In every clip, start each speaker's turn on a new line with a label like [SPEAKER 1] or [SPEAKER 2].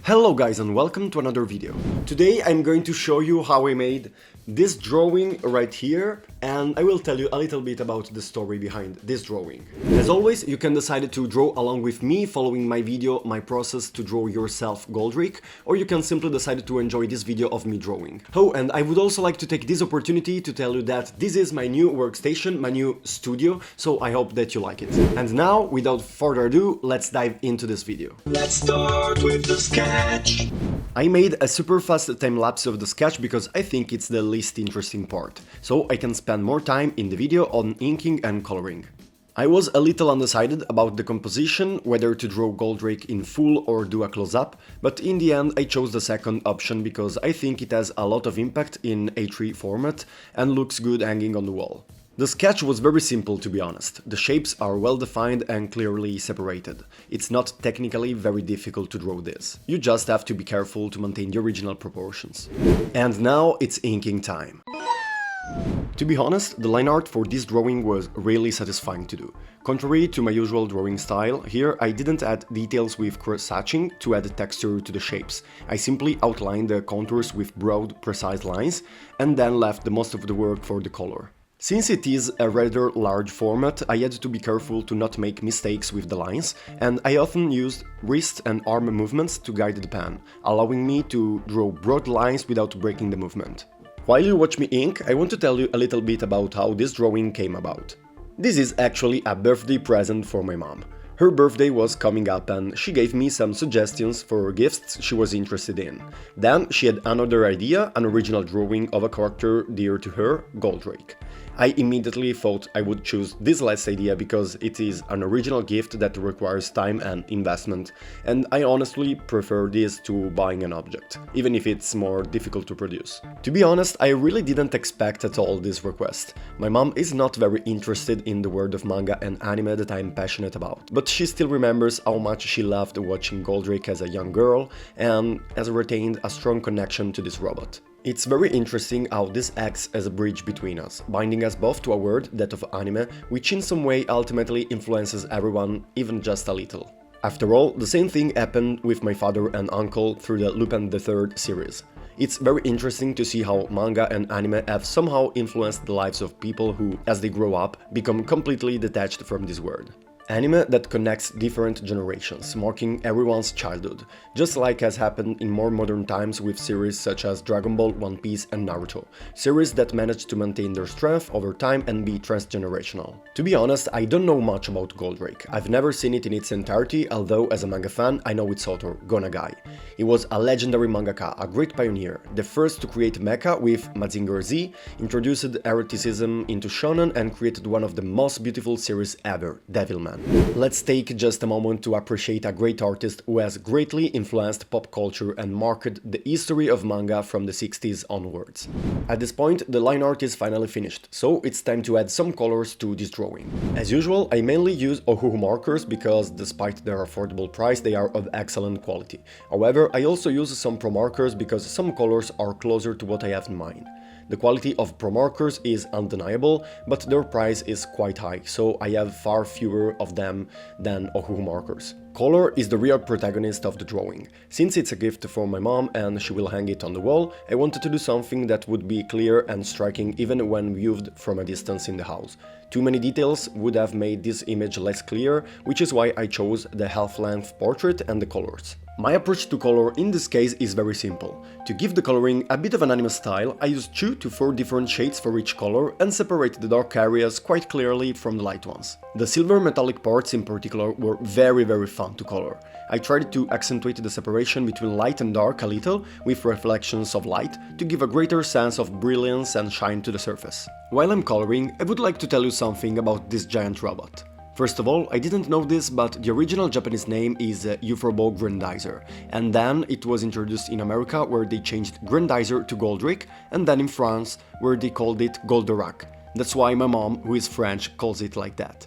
[SPEAKER 1] Hello guys and welcome to another video. Today I'm going to show you how I made this drawing right here, and I will tell you a little bit about the story behind this drawing. As always, you can decide to draw along with me, following my video, my process to draw yourself Goldrake, or you can simply decide to enjoy this video of me drawing. Oh, and I would also like to take this opportunity to tell you that this is my new workstation, my new studio, so I hope that you like it. And now, without further ado, let's dive into this video.
[SPEAKER 2] Let's start with the sketch.
[SPEAKER 1] I made a super fast time-lapse of the sketch because I think it's the least interesting part, so I can spend more time in the video on inking and coloring. I was a little undecided about the composition, whether to draw Goldrake in full or do a close-up, but in the end I chose the second option because I think it has a lot of impact in A3 format and looks good hanging on the wall. The sketch was very simple, to be honest. The shapes are well defined and clearly separated. It's not technically very difficult to draw this. You just have to be careful to maintain the original proportions. And now it's inking time. To be honest, the line art for this drawing was really satisfying to do. Contrary to my usual drawing style, here I didn't add details with cross-hatching to add texture to the shapes. I simply outlined the contours with broad, precise lines and then left the most of the work for the color. Since it is a rather large format, I had to be careful to not make mistakes with the lines, and I often used wrist and arm movements to guide the pen, allowing me to draw broad lines without breaking the movement. While you watch me ink, I want to tell you a little bit about how this drawing came about. This is actually a birthday present for my mom. Her birthday was coming up and she gave me some suggestions for gifts she was interested in. Then she had another idea, an original drawing of a character dear to her, Goldrake. I immediately thought I would choose this last idea because it is an original gift that requires time and investment, and I honestly prefer this to buying an object, even if it's more difficult to produce. To be honest, I really didn't expect at all this request. My mom is not very interested in the world of manga and anime that I'm passionate about, but she still remembers how much she loved watching Goldrake as a young girl and has retained a strong connection to this robot. It's very interesting how this acts as a bridge between us, binding us both to a world, that of anime, which in some way ultimately influences everyone, even just a little. After all, the same thing happened with my father and uncle through the Lupin III series. It's very interesting to see how manga and anime have somehow influenced the lives of people who, as they grow up, become completely detached from this world. Anime that connects different generations, marking everyone's childhood, just like has happened in more modern times with series such as Dragon Ball, One Piece and Naruto, series that managed to maintain their strength over time and be transgenerational. To be honest, I don't know much about Goldrake. I've never seen it in its entirety, although as a manga fan I know its author, Go Nagai. He was a legendary mangaka, a great pioneer, the first to create mecha with Mazinger Z, introduced eroticism into shonen and created one of the most beautiful series ever, Devilman. Let's take just a moment to appreciate a great artist who has greatly influenced pop culture and marked the history of manga from the 60s onwards. At this point, the line art is finally finished, so it's time to add some colors to this drawing. As usual, I mainly use Ohuhu markers because, despite their affordable price, they are of excellent quality. However, I also use some Pro markers because some colors are closer to what I have in mind. The quality of Pro markers is undeniable, but their price is quite high, so I have far fewer of them than Ohuhu markers. Color is the real protagonist of the drawing. Since it's a gift from my mom and she will hang it on the wall, I wanted to do something that would be clear and striking even when viewed from a distance in the house. Too many details would have made this image less clear, which is why I chose the half-length portrait and the colors. My approach to color in this case is very simple. To give the coloring a bit of an anime style, I used 2 to 4 different shades for each color and separated the dark areas quite clearly from the light ones. The silver metallic parts in particular were very fun to color. I tried to accentuate the separation between light and dark a little with reflections of light to give a greater sense of brilliance and shine to the surface. While I'm coloring, I would like to tell you something about this giant robot. First of all, I didn't know this, but the original Japanese name is Ufrobo Grandizer, and then it was introduced in America where they changed Grandizer to Goldrake, and then in France where they called it Goldrake. That's why my mom, who is French, calls it like that.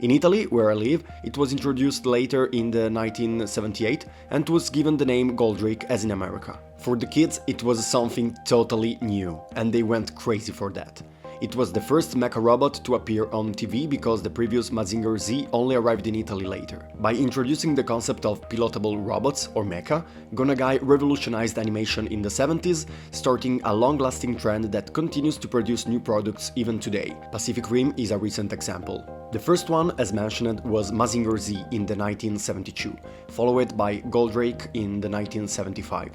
[SPEAKER 1] In Italy, where I live, it was introduced later in the 1978 and was given the name Goldrake as in America. For the kids, it was something totally new, and they went crazy for that. It was the first mecha robot to appear on TV because the previous Mazinger Z only arrived in Italy later. By introducing the concept of pilotable robots, or mecha, Go Nagai revolutionized animation in the 70s, starting a long-lasting trend that continues to produce new products even today. Pacific Rim is a recent example. The first one, as mentioned, was Mazinger Z in the 1972, followed by Goldrake in the 1975.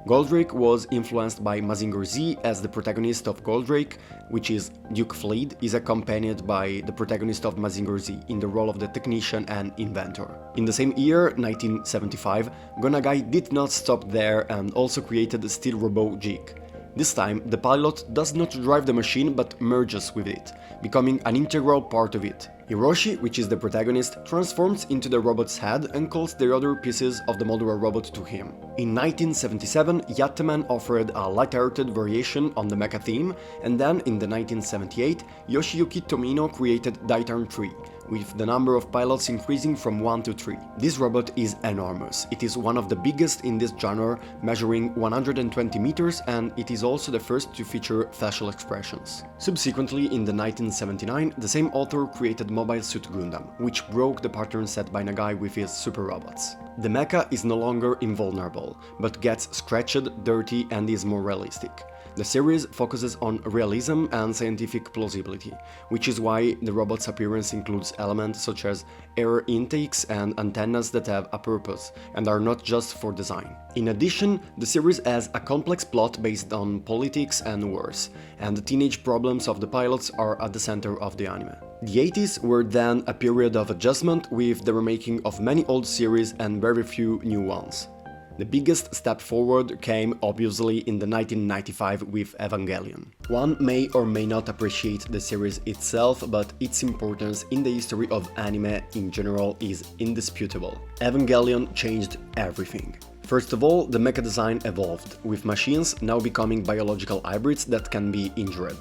[SPEAKER 1] Goldrake was influenced by Mazinger Z, as the protagonist of Goldrake, which is Duke Fleet, is accompanied by the protagonist of Mazinger Z in the role of the technician and inventor. In the same year, 1975, Go Nagai did not stop there and also created the Steel Robot Jig. This time, the pilot does not drive the machine but merges with it, becoming an integral part of it. Hiroshi, which is the protagonist, transforms into the robot's head and calls the other pieces of the modular robot to him. In 1977, Yattaman offered a light-hearted variation on the mecha theme, and then in the 1978, Yoshiyuki Tomino created Daitan 3, with the number of pilots increasing from 1 to 3. This robot is enormous. It is one of the biggest in this genre, measuring 120 meters, and it is also the first to feature facial expressions. Subsequently, in the 1979, the same author created Mobile Suit Gundam, which broke the pattern set by Nagai with his super robots. The mecha is no longer invulnerable, but gets scratched, dirty, and is more realistic. The series focuses on realism and scientific plausibility, which is why the robot's appearance includes elements such as air intakes and antennas that have a purpose and are not just for design. In addition, the series has a complex plot based on politics and wars, and the teenage problems of the pilots are at the center of the anime. The 80s were then a period of adjustment, with the remaking of many old series and very few new ones. The biggest step forward came obviously in the 1995 with Evangelion. One may or may not appreciate the series itself, but its importance in the history of anime in general is indisputable. Evangelion changed everything. First of all, the mecha design evolved, with machines now becoming biological hybrids that can be injured.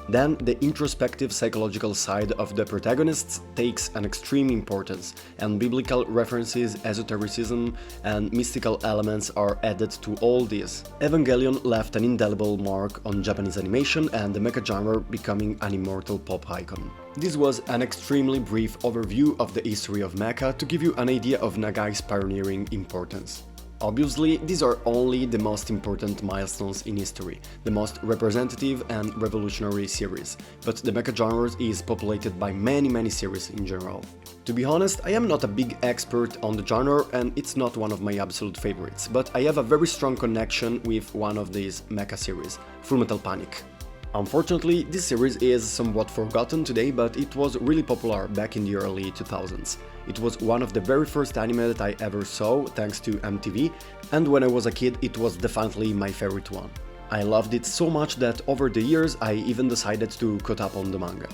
[SPEAKER 1] Then, the introspective psychological side of the protagonists takes an extreme importance, and biblical references, esotericism, and mystical elements are added to all this. Evangelion left an indelible mark on Japanese animation, and the mecha genre becoming an immortal pop icon. This was an extremely brief overview of the history of mecha to give you an idea of Nagai's pioneering importance. Obviously, these are only the most important milestones in history, the most representative and revolutionary series, but the mecha genre is populated by many series in general. To be honest, I am not a big expert on the genre and it's not one of my absolute favorites, but I have a very strong connection with one of these mecha series, Fullmetal Panic. Unfortunately, this series is somewhat forgotten today, but it was really popular back in the early 2000s. It was one of the very first anime that I ever saw, thanks to MTV, and when I was a kid it was definitely my favorite one. I loved it so much that over the years I even decided to cut up on the manga.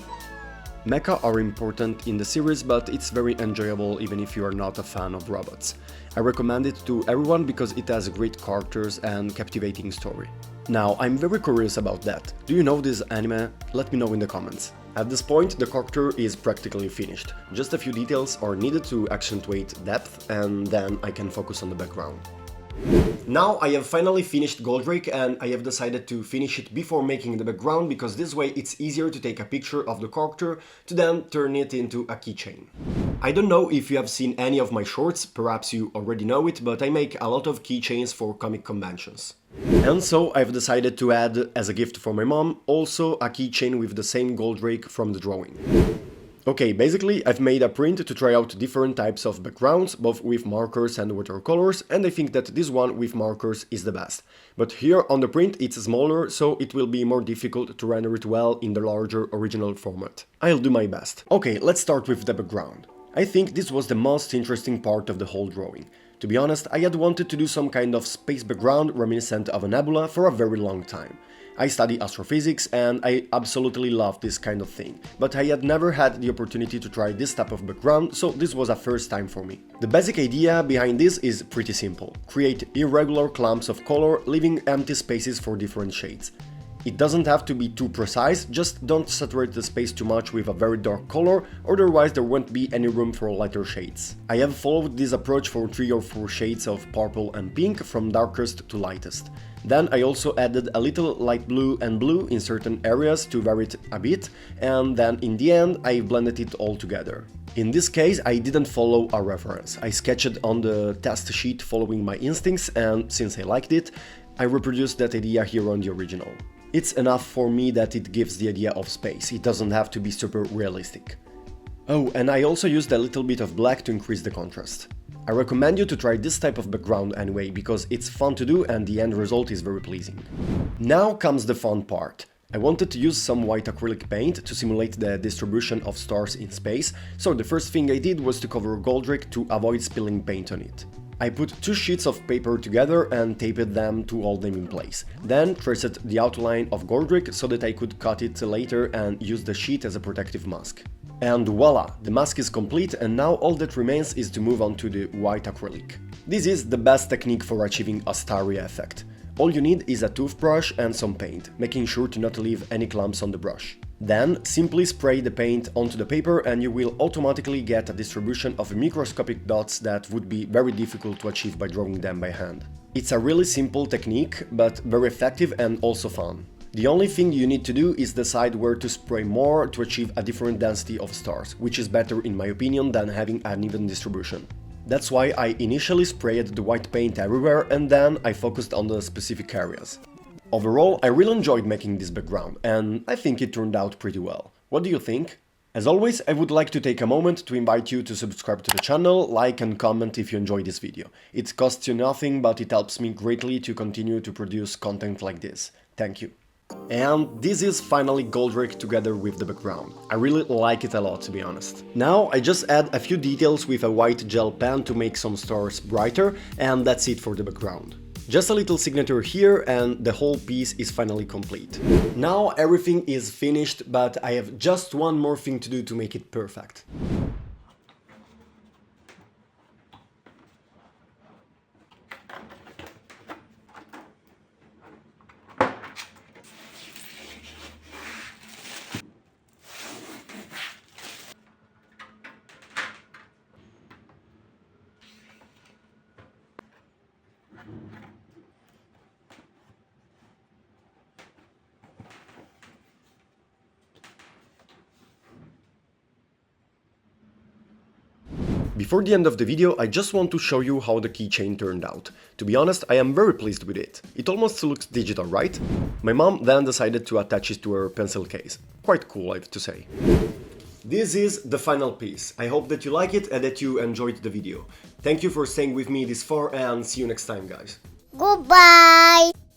[SPEAKER 1] Mecha are important in the series, but it's very enjoyable even if you are not a fan of robots. I recommend it to everyone because it has great characters and captivating story. Now, I'm very curious about that. Do you know this anime? Let me know in the comments. At this point, the character is practically finished. Just a few details are needed to accentuate depth, and then I can focus on the background. Now I have finally finished Goldrake, and I have decided to finish it before making the background because this way it's easier to take a picture of the character to then turn it into a keychain. I don't know if you have seen any of my shorts, perhaps you already know it, but I make a lot of keychains for comic conventions. And so I've decided to add, as a gift for my mom, also a keychain with the same Goldrake from the drawing. Okay, basically I've made a print to try out different types of backgrounds, both with markers and watercolors, and I think that this one with markers is the best. But here on the print it's smaller, so it will be more difficult to render it well in the larger original format. I'll do my best. Okay, let's start with the background. I think this was the most interesting part of the whole drawing. To be honest, I had wanted to do some kind of space background reminiscent of a nebula for a very long time. I study astrophysics and I absolutely love this kind of thing, but I had never had the opportunity to try this type of background, so this was a first time for me. The basic idea behind this is pretty simple. Create irregular clumps of color, leaving empty spaces for different shades. It doesn't have to be too precise, just don't saturate the space too much with a very dark color, otherwise there won't be any room for lighter shades. I have followed this approach for 3 or 4 shades of purple and pink, from darkest to lightest. Then I also added a little light blue and blue in certain areas to vary it a bit, and then in the end I blended it all together. In this case I didn't follow a reference, I sketched on the test sheet following my instincts, and since I liked it, I reproduced that idea here on the original. It's enough for me that it gives the idea of space, it doesn't have to be super realistic. Oh, and I also used a little bit of black to increase the contrast. I recommend you to try this type of background anyway, because it's fun to do and the end result is very pleasing. Now comes the fun part. I wanted to use some white acrylic paint to simulate the distribution of stars in space, so the first thing I did was to cover Goldrake to avoid spilling paint on it. I put 2 sheets of paper together and taped them to hold them in place. Then traced the outline of Goldrake so that I could cut it later and use the sheet as a protective mask. And voila, the mask is complete, and now all that remains is to move on to the white acrylic. This is the best technique for achieving a starry effect. All you need is a toothbrush and some paint, making sure to not leave any clumps on the brush. Then simply spray the paint onto the paper and you will automatically get a distribution of microscopic dots that would be very difficult to achieve by drawing them by hand. It's a really simple technique, but very effective and also fun. The only thing you need to do is decide where to spray more to achieve a different density of stars, which is better in my opinion than having an even distribution. That's why I initially sprayed the white paint everywhere and then I focused on the specific areas. Overall, I really enjoyed making this background, and I think it turned out pretty well. What do you think? As always, I would like to take a moment to invite you to subscribe to the channel, like and comment if you enjoyed this video. It costs you nothing, but it helps me greatly to continue to produce content like this. Thank you. And this is finally Goldrake together with the background. I really like it a lot, to be honest. Now I just add a few details with a white gel pen to make some stars brighter, and that's it for the background. Just a little signature here and the whole piece is finally complete. Now everything is finished, but I have just one more thing to do to make it perfect. Before the end of the video, I just want to show you how the keychain turned out. To be honest, I am very pleased with it. It almost looks digital, right? My mom then decided to attach it to her pencil case. Quite cool, I have to say. This is the final piece. I hope that you like it and that you enjoyed the video. Thank you for staying with me this far and see you next time, guys.
[SPEAKER 3] Goodbye!